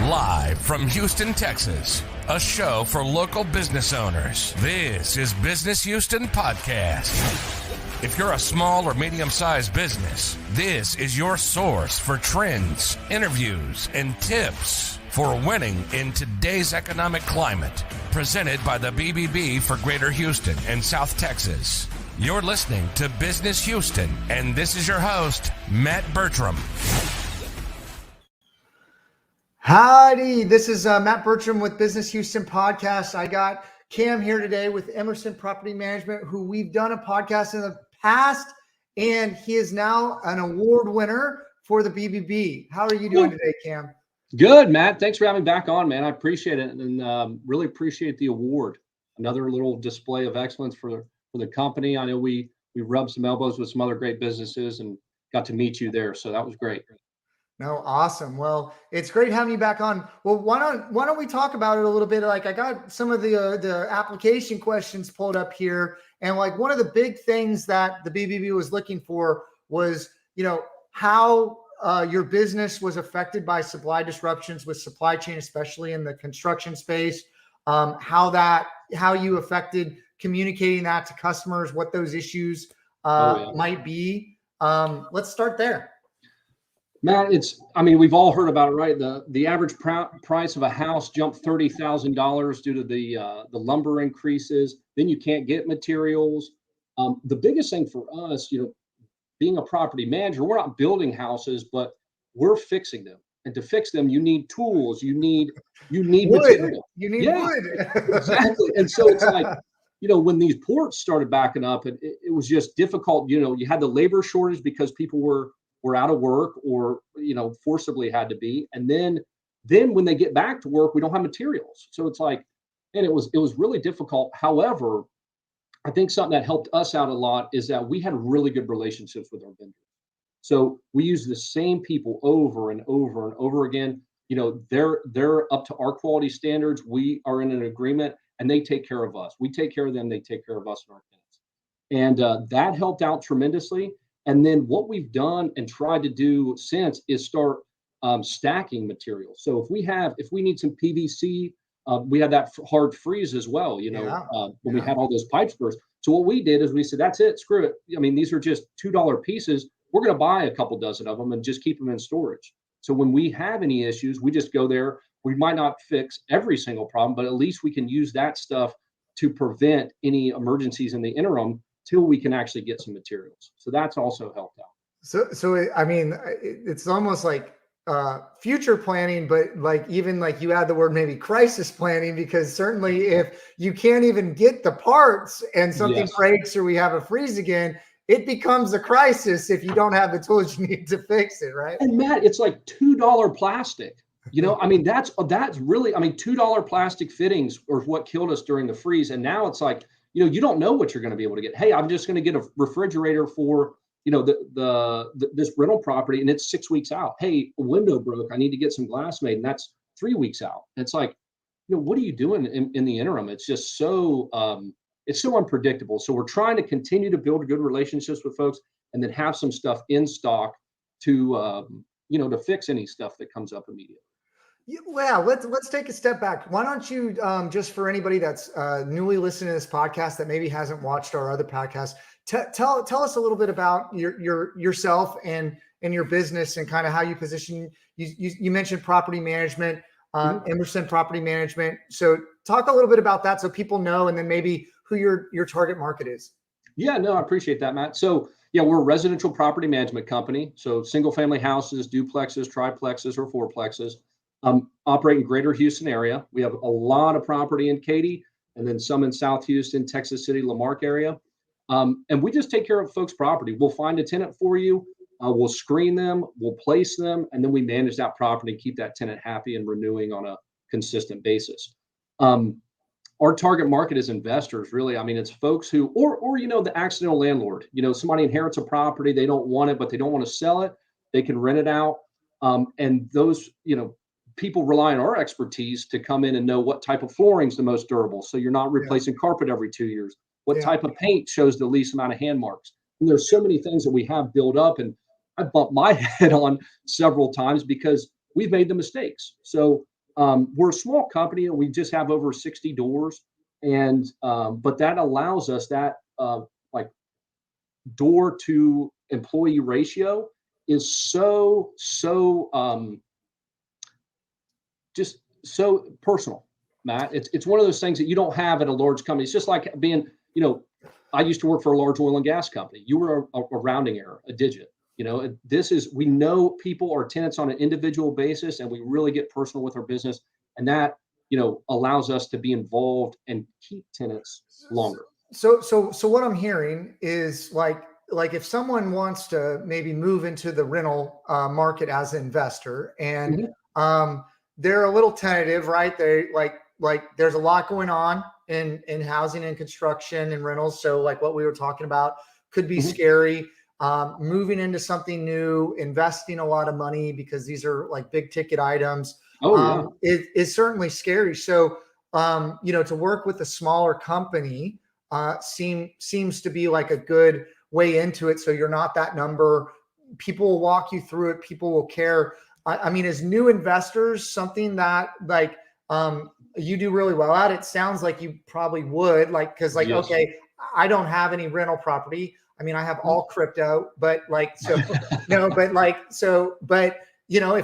Live from Houston, Texas, a show for local business owners. This is Business Houston Podcast. If you're a small or medium-sized business, this is your source for trends, interviews, and tips for winning in today's economic climate. Presented by the BBB for Greater Houston and South Texas. You're listening to Business Houston, and this is your host, Matt Bertram. Howdy, this is Matt Bertram with Business Houston Podcast. I got Cam here today with Emerson Property Management, who we've done a podcast in the past, and he is now an award winner for the BBB. How are you doing today, Cam? Good, Matt. Thanks for having me back on, man. I appreciate it, and really appreciate the award. Another little display of excellence for the company. I know we rubbed some elbows with some other great businesses and got to meet you there, so that was great. No, awesome. Well, it's great having you back on. Well, why don't we talk about it a little bit? Like, I got some of the application questions pulled up here, and like one of the big things that the BBB was looking for was, how your business was affected by supply disruptions with supply chain, especially in the construction space. How you affected communicating that to customers, what those issues might be. Let's start there. Matt, we've all heard about it, right? The average price of a house jumped $30,000 due to the lumber increases. Then you can't get materials. The biggest thing for us, being a property manager, we're not building houses, but we're fixing them. And to fix them, you need tools. You need wood. Material. You need wood. Exactly. And so it's like, when these ports started backing up, it was just difficult. You had the labor shortage because people were out of work or, forcibly had to be. And then when they get back to work, we don't have materials. So it's like, and it was really difficult. However, I think something that helped us out a lot is that we had really good relationships with our vendors. So we use the same people over and over and over again. They're up to our quality standards. We are in an agreement and they take care of us. We take care of them. They take care of us and our tenants. And that helped out tremendously. And then what we've done and tried to do since is start stacking materials. So if we need some PVC, we had that hard freeze as well, when we had all those pipes burst. So what we did is we said, that's it, screw it. These are just $2 pieces. We're going to buy a couple dozen of them and just keep them in storage. So when we have any issues, we just go there. We might not fix every single problem, but at least we can use that stuff to prevent any emergencies in the interim till we can actually get some materials. So that's also helped out. So it's almost like future planning, but even you add the word maybe crisis planning, because certainly if you can't even get the parts and something breaks or we have a freeze again, it becomes a crisis if you don't have the tools you need to fix it, right? And Matt, it's like $2 plastic. That's really, $2 plastic fittings are what killed us during the freeze. And now it's like, you don't know what you're going to be able to get. Hey, I'm just going to get a refrigerator for, this rental property, and it's 6 weeks out. Hey, a window broke. I need to get some glass made, and that's 3 weeks out. And it's like, what are you doing in the interim? It's just so it's so unpredictable. So we're trying to continue to build good relationships with folks, and then have some stuff in stock to to fix any stuff that comes up immediately. Well, let's take a step back. Why don't you, just for anybody that's newly listening to this podcast that maybe hasn't watched our other podcast, tell us a little bit about yourself and your business and kind of how you position. You mentioned property management, Emerson Property Management. So talk a little bit about that so people know, and then maybe who your target market is. Yeah, no, I appreciate that, Matt. So we're a residential property management company. So single family houses, duplexes, triplexes, or fourplexes. Operate in Greater Houston area. We have a lot of property in Katy, and then some in South Houston, Texas City, Lamarck area. And we just take care of folks' property. We'll find a tenant for you. We'll screen them, we'll place them, and then we manage that property and keep that tenant happy and renewing on a consistent basis. Our target market is investors, really. It's folks who, or the accidental landlord. Somebody inherits a property, they don't want it, but they don't want to sell it. They can rent it out. And those, people rely on our expertise to come in and know what type of flooring is the most durable. So you're not replacing carpet every 2 years. What type of paint shows the least amount of hand marks? And there's so many things that we have built up, and I bumped my head on several times because we've made the mistakes. So we're a small company and we just have over 60 doors. And, but that allows us that, like door to employee ratio is just so personal, Matt. It's one of those things that you don't have at a large company. It's just like being, I used to work for a large oil and gas company. You were a rounding error, a digit. We know people are tenants on an individual basis, and we really get personal with our business. And that, allows us to be involved and keep tenants longer. So what I'm hearing is like if someone wants to maybe move into the rental market as an investor, and they're a little tentative, right? They like there's a lot going on in housing and construction and rentals. So like what we were talking about could be scary. Moving into something new, investing a lot of money because these are like big ticket items. Is certainly scary. So, to work with a smaller company seems to be like a good way into it. So you're not that number. People will walk you through it. People will care. I mean, as new investors, something that like you do really well at, it sounds like you probably would because Yes. Okay, I don't have any rental property. I mean, I have all crypto, but if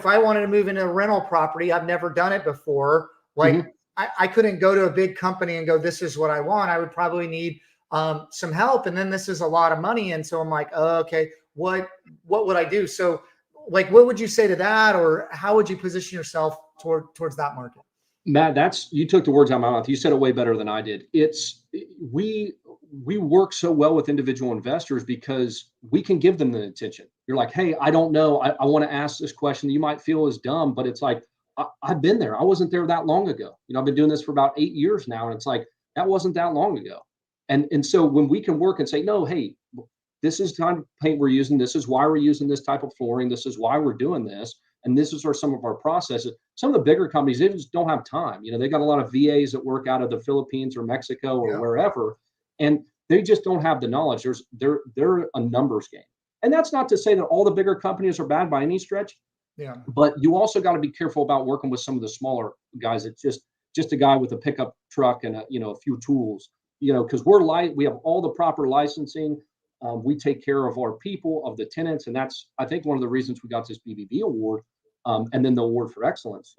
I wanted to move into a rental property, I've never done it before. I couldn't go to a big company and go, this is what I want. I would probably need some help. And then this is a lot of money. And so I'm like, oh, okay, what would I do? So like, what would you say to that? Or how would you position yourself towards that market? Matt, you took the words out of my mouth. You said it way better than I did. We work so well with individual investors because we can give them the attention. You're like, hey, I don't know. I want to ask this question. You might feel is dumb, but it's like, I've been there. I wasn't there that long ago. I've been doing this for about 8 years now. And it's like, that wasn't that long ago. And so when we can work and say, no, hey, this is the kind of paint we're using. This is why we're using this type of flooring. This is why we're doing this. And this is some of our processes. Some of the bigger companies, they just don't have time. They got a lot of VAs that work out of the Philippines or Mexico or wherever, and they just don't have the knowledge. They're a numbers game. And that's not to say that all the bigger companies are bad by any stretch. Yeah. But you also got to be careful about working with some of the smaller guys. It's just a guy with a pickup truck and a few tools, because we have all the proper licensing. We take care of our people, of the tenants. And that's, I think, one of the reasons we got this BBB award. And then the award for excellence,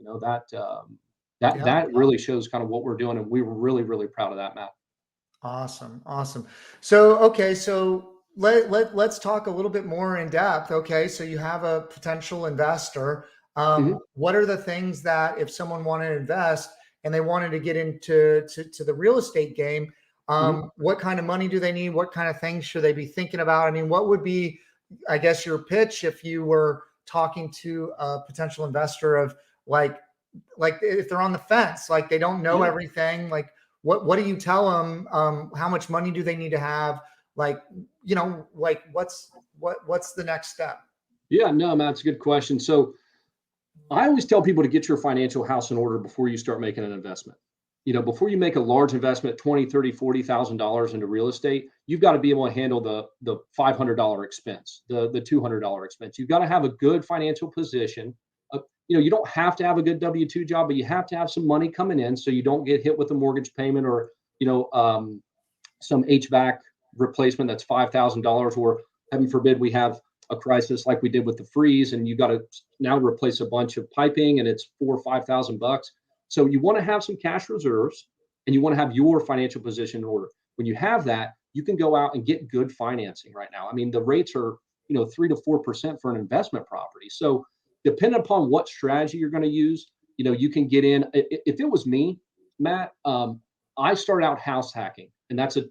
that really shows kind of what we're doing. And we were really, really proud of that, Matt. Awesome. So, okay. So let's talk a little bit more in depth. Okay. So you have a potential investor. What are the things that if someone wanted to invest and they wanted to get into the real estate game, what kind of money do they need? What kind of things should they be thinking about? I mean, what would be, I guess, your pitch if you were talking to a potential investor of like if they're on the fence, like they don't know everything, like what do you tell them? How much money do they need to have? Like, what's the next step? Yeah, no, Matt, it's a good question. So I always tell people to get your financial house in order before you start making an investment. Before you make a large investment, $20,000, $30,000, $40,000 into real estate, you've got to be able to handle the $500 expense, the $200 expense. You've got to have a good financial position. You don't have to have a good W-2 job, but you have to have some money coming in so you don't get hit with a mortgage payment or, some HVAC replacement that's $5,000, or heaven forbid we have a crisis like we did with the freeze and you got to now replace a bunch of piping and it's $4,000 or $5,000. So you want to have some cash reserves and you want to have your financial position in order. When you have that, you can go out and get good financing right now. I mean, the rates are, 3 to 4% for an investment property. So depending upon what strategy you're going to use, you can get in. If it was me, Matt, I started out house hacking, and that's a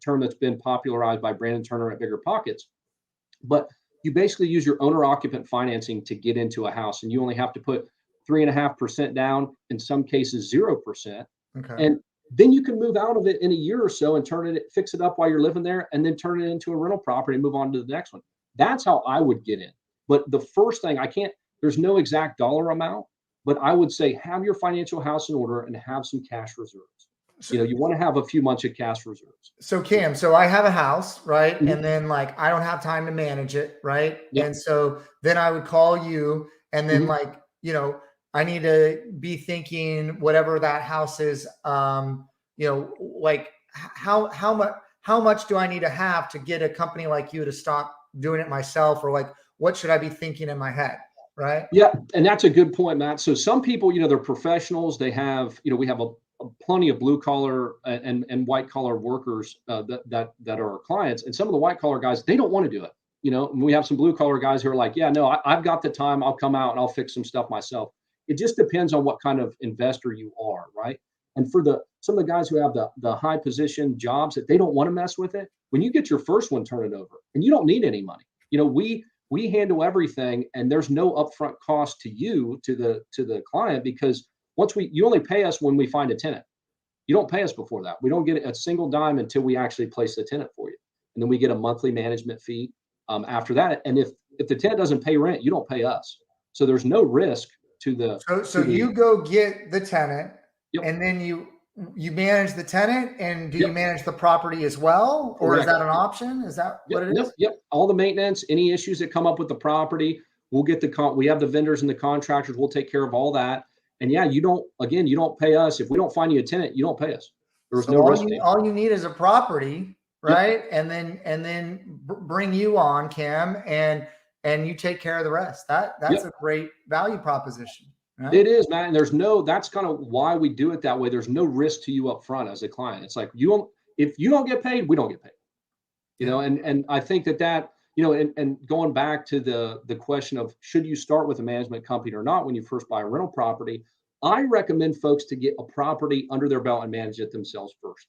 term that's been popularized by Brandon Turner at Bigger Pockets. But you basically use your owner occupant financing to get into a house, and you only have to put 3.5% down, in some cases 0%. Okay. And then you can move out of it in a year or so and fix it up while you're living there, and then turn it into a rental property and move on to the next one. That's how I would get in. But the first thing, there's no exact dollar amount, but I would say have your financial house in order and have some cash reserves. You want to have a few months of cash reserves. So Cam, so I have a house, right? And then I don't have time to manage it, right? Yep. And so then I would call you and then I need to be thinking whatever that house is, like how much do I need to have to get a company like you to stop doing it myself? Or like, what should I be thinking in my head? Right. Yeah. And that's a good point, Matt. So some people, they're professionals. They have, we have a plenty of blue collar and white collar workers that are our clients. And some of the white collar guys, they don't want to do it. And we have some blue collar guys who are like, yeah, no, I've got the time. I'll come out and I'll fix some stuff myself. It just depends on what kind of investor you are, right? And for some of the guys who have the high position jobs that they don't want to mess with it, when you get your first one, turn it over, and you don't need any money. We handle everything, and there's no upfront cost to you, to the client, because you only pay us when we find a tenant. You don't pay us before that. We don't get a single dime until we actually place the tenant for you, and then we get a monthly management fee after that. And if the tenant doesn't pay rent, you don't pay us. So there's no risk to the. So you go get the tenant, yep. and then you manage the tenant, and do yep. you manage the property as well? Or Correct. Is that an option? Is that what it is? Yep. All the maintenance, any issues that come up with the property, we'll get we have the vendors and the contractors. We'll take care of all that. And yeah, you don't pay us. If we don't find you a tenant, you don't pay us. There's no risk. All you need is a property, right? Yep. And then bring you on, Cam, and you take care of the rest. That's yep. a great value proposition. Right? It is, Matt. And that's kind of why we do it that way. There's no risk to you up front as a client. It's like if you don't get paid, we don't get paid. And I think that and going back to the question of should you start with a management company or not when you first buy a rental property, I recommend folks to get a property under their belt and manage it themselves first.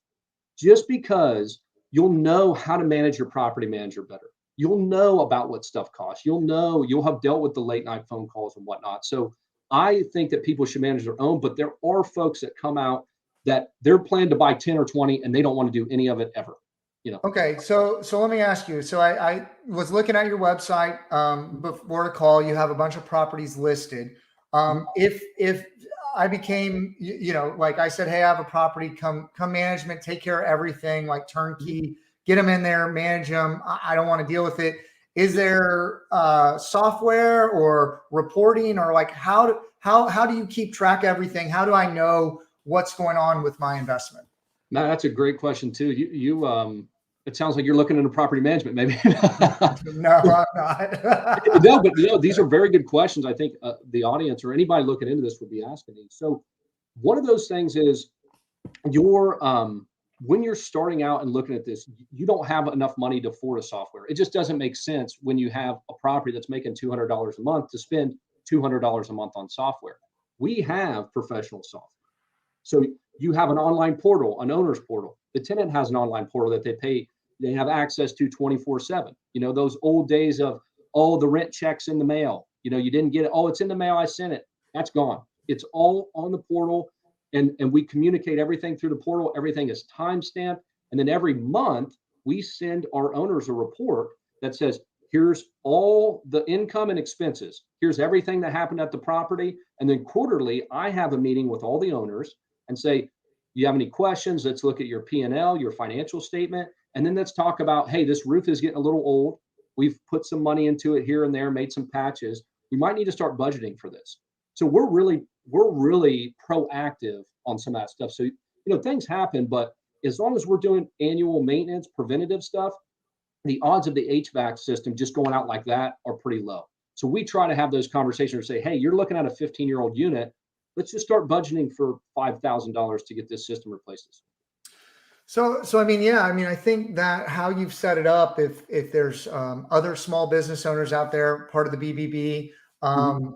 Just because you'll know how to manage your property manager better. You'll know about what stuff costs. You'll have dealt with the late night phone calls and whatnot. So I think that people should manage their own, but there are folks that come out that they're planning to buy 10 or 20 and they don't want to do any of it ever. Okay. So let me ask you. So I was looking at your website before the call. You have a bunch of properties listed. If I became, like I said, hey, I have a property, come management, take care of everything, like turnkey, get them in there, manage them. I don't want to deal with it. Is there software or reporting, or like how do you keep track of everything? How do I know what's going on with my investment? Matt, that's a great question too. You it sounds like you're looking into property management, maybe. No, I'm not. No, but these are very good questions. I think the audience or anybody looking into this would be asking these. So one of those things is when you're starting out and looking at this, you don't have enough money to afford a software. It just doesn't make sense when you have a property that's making $200 a month to spend $200 a month on software. We have professional software. So you have an online portal, an owner's portal. The tenant has an online portal that they have access to 24/7. Those old days of, the rent check's in the mail. You didn't get it. Oh, it's in the mail. I sent it. That's gone. It's all on the portal. And we communicate everything through the portal. Everything is timestamped. And then every month we send our owners a report that says, here's all the income and expenses. Here's everything that happened at the property. And then quarterly, I have a meeting with all the owners and say, you have any questions? Let's look at your P&L, your financial statement. And then let's talk about, hey, this roof is getting a little old. We've put some money into it here and there, made some patches. We might need to start budgeting for this. So we're really proactive on some of that stuff. So, things happen, but as long as we're doing annual maintenance, preventative stuff, the odds of the HVAC system just going out like that are pretty low. So we try to have those conversations and say, hey, you're looking at a 15-year-old unit. Let's just start budgeting for $5,000 to get this system replaced. So I think that how you've set it up, if there's other small business owners out there, part of the BBB,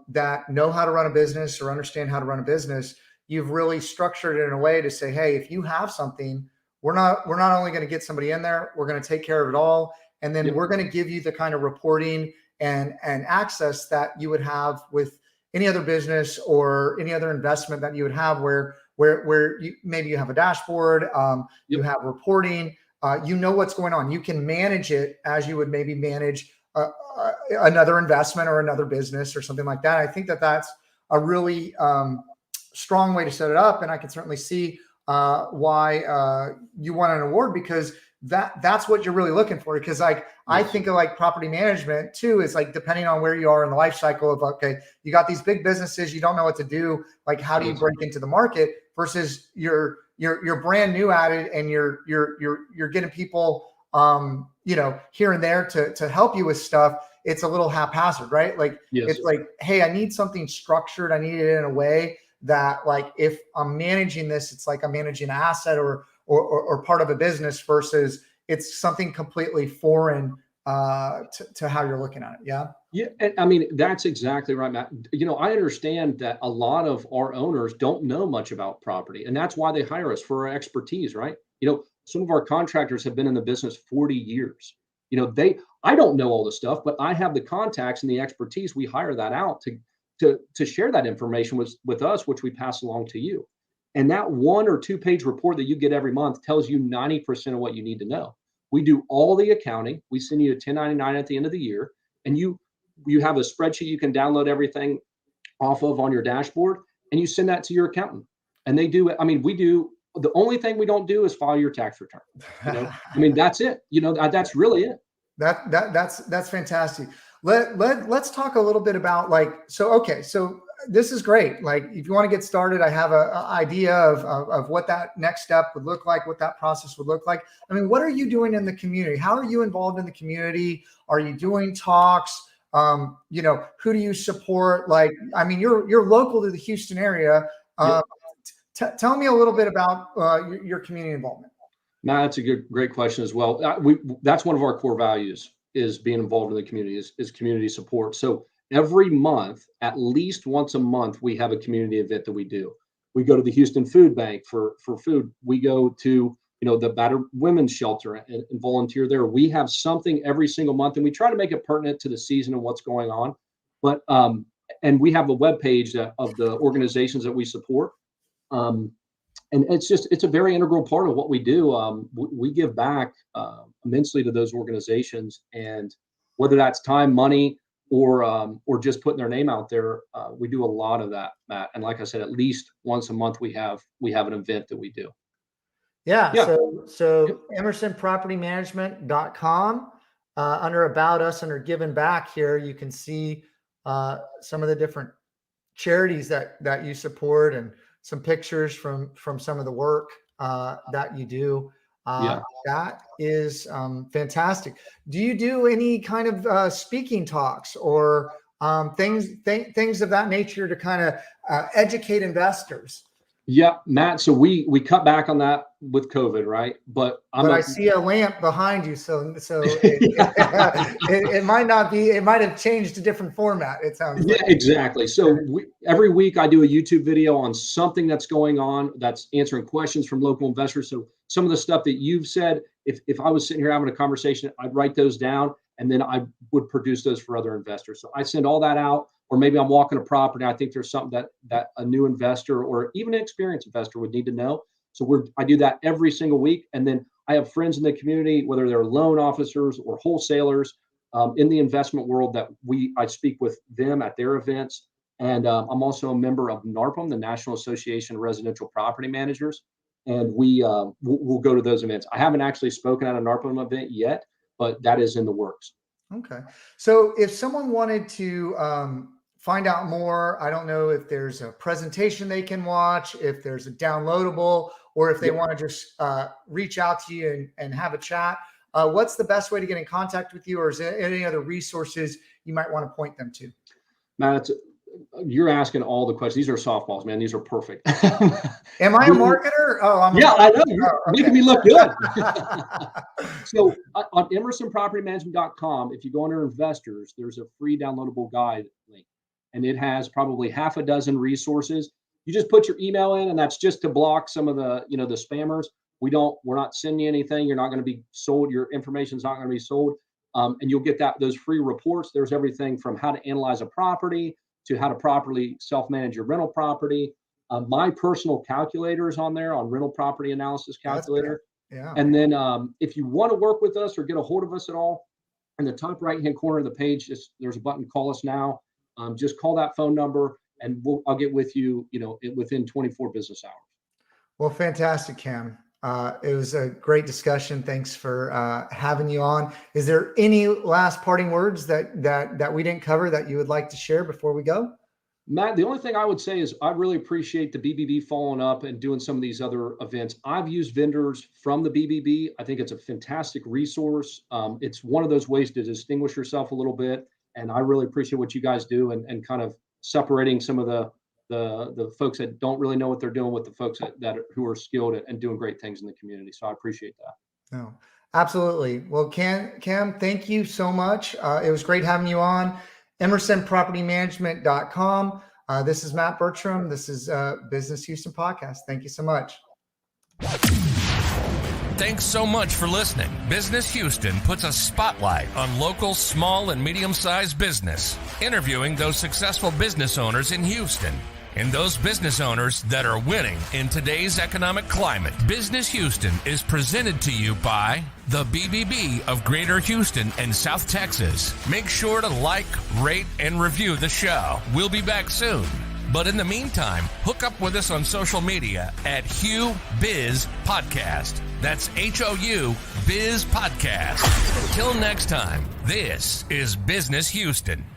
that know how to run a business or understand how to run a business, you've really structured it in a way to say, hey, if you have something, we're not only going to get somebody in there, we're going to take care of it all. And then we're going to give you the kind of reporting and access that you would have with any other business or any other investment that you would have where maybe you have a dashboard, you have reporting, what's going on. You can manage it as you would maybe manage another investment or another business or something like that. I think that that's a really strong way to set it up. And I can certainly see why you won an award, because that's what you're really looking for. Because like, I think of like property management too, is like, depending on where you are in the life cycle of, okay, you got these big businesses, you don't know what to do. Like, how do you break into the market versus you're brand new at it, and you're getting people, here and there to help you with stuff. It's a little haphazard, right? Like, it's like, hey, I need something structured. I need it in a way that, like, if I'm managing this, it's like I'm managing an asset or part of a business, versus it's something completely foreign to how you're looking at it. Yeah. Yeah. And I mean, that's exactly right, Matt. I understand that a lot of our owners don't know much about property, and that's why they hire us for our expertise, right? Some of our contractors have been in the business 40 years. I don't know all the stuff, but I have the contacts and the expertise. We hire that out to share that information with us, which we pass along to you. And that 1 or 2 page report that you get every month tells you 90% of what you need to know. We do all the accounting. We send you a 1099 at the end of the year, and you have a spreadsheet you can download everything off of on your dashboard, and you send that to your accountant. And they do it. I mean, we do. The only thing we don't do is file your tax return. I mean, that's it. That's really it. That's fantastic. Let's talk a little bit about, like, so this is great. Like, if you want to get started, I have an idea of what that next step would look like, what that process would look like. I mean, what are you doing in the community? How are you involved in the community? Are you doing talks? Who do you support? Like, I mean, you're local to the Houston area. Tell me a little bit about your community involvement. No, that's a great question as well. That's one of our core values, is being involved in the community, is community support. So every month, at least once a month, we have a community event that we do. We go to the Houston Food Bank for food. We go to the battered women's shelter and volunteer there. We have something every single month, and we try to make it pertinent to the season and what's going on. But and we have a webpage of the organizations that we support. And it's a very integral part of what we do. We give back immensely to those organizations, and whether that's time, money, or just putting their name out there, we do a lot of that, Matt. And like I said, at least once a month we have an event that we do. Yeah. So emersonpropertymanagement.com, under About Us, under Giving Back here, you can see some of the different charities that you support, and some pictures from some of the work that you do. That is fantastic. Do you do any kind of speaking talks or things of that nature to kind of educate investors? Yeah, Matt. So we cut back on that with COVID, right? But I see a lamp behind you, so it might not be. It might have changed to different format. It sounds. Yeah, like. Exactly. So every week I do a YouTube video on something that's going on, that's answering questions from local investors. So some of the stuff that you've said, if I was sitting here having a conversation, I'd write those down, and then I would produce those for other investors. So I send all that out. Or maybe I'm walking a property, I think there's something that a new investor or even an experienced investor would need to know. So I do that every single week. And then I have friends in the community, whether they're loan officers or wholesalers in the investment world, I speak with them at their events. And I'm also a member of NARPM, the National Association of Residential Property Managers. And we'll go to those events. I haven't actually spoken at a NARPM event yet, but that is in the works. Okay. So if someone wanted to find out more, I don't know if there's a presentation they can watch, if there's a downloadable, or if they want to just reach out to you and have a chat. What's the best way to get in contact with you, or is there any other resources you might want to point them to? Matt, you're asking all the questions. These are softballs, man. These are perfect. Am I a marketer? Oh, I know. You're making me look good. So on emersonpropertymanagement.com, if you go under investors, there's a free downloadable guide link, and it has probably half a dozen resources. You just put your email in, and that's just to block some of the spammers. We're not sending you anything. You're not going to be sold. Your information's not going to be sold. And you'll get those free reports. There's everything from how to analyze a property to how to properly self-manage your rental property. My personal calculator is on there, on rental property analysis calculator. Yeah. And then if you want to work with us or get a hold of us at all, in the top right-hand corner of the page, there's a button, call us now. Just call that phone number, and I'll get with you, within 24 business hours. Well, fantastic, Cam. It was a great discussion. Thanks for having you on. Is there any last parting words that we didn't cover that you would like to share before we go? Matt, the only thing I would say is I really appreciate the BBB following up and doing some of these other events. I've used vendors from the BBB. I think it's a fantastic resource. It's one of those ways to distinguish yourself a little bit. And I really appreciate what you guys do and kind of separating some of the folks that don't really know what they're doing with the folks who are skilled and doing great things in the community. So I appreciate that. No, absolutely. Well, Cam, thank you so much. It was great having you on. EmersonPropertyManagement.com. This is Matt Bertram. This is Business Houston Podcast. Thank you so much. Thanks so much for listening. Business Houston puts a spotlight on local small and medium-sized business, interviewing those successful business owners in Houston and those business owners that are winning in today's economic climate. Business Houston is presented to you by the BBB of Greater Houston and South Texas. Make sure to like, rate, and review the show. We'll be back soon. But in the meantime, hook up with us on social media at Hugh Biz Podcast. That's HOU Biz Podcast. Till next time, this is Business Houston.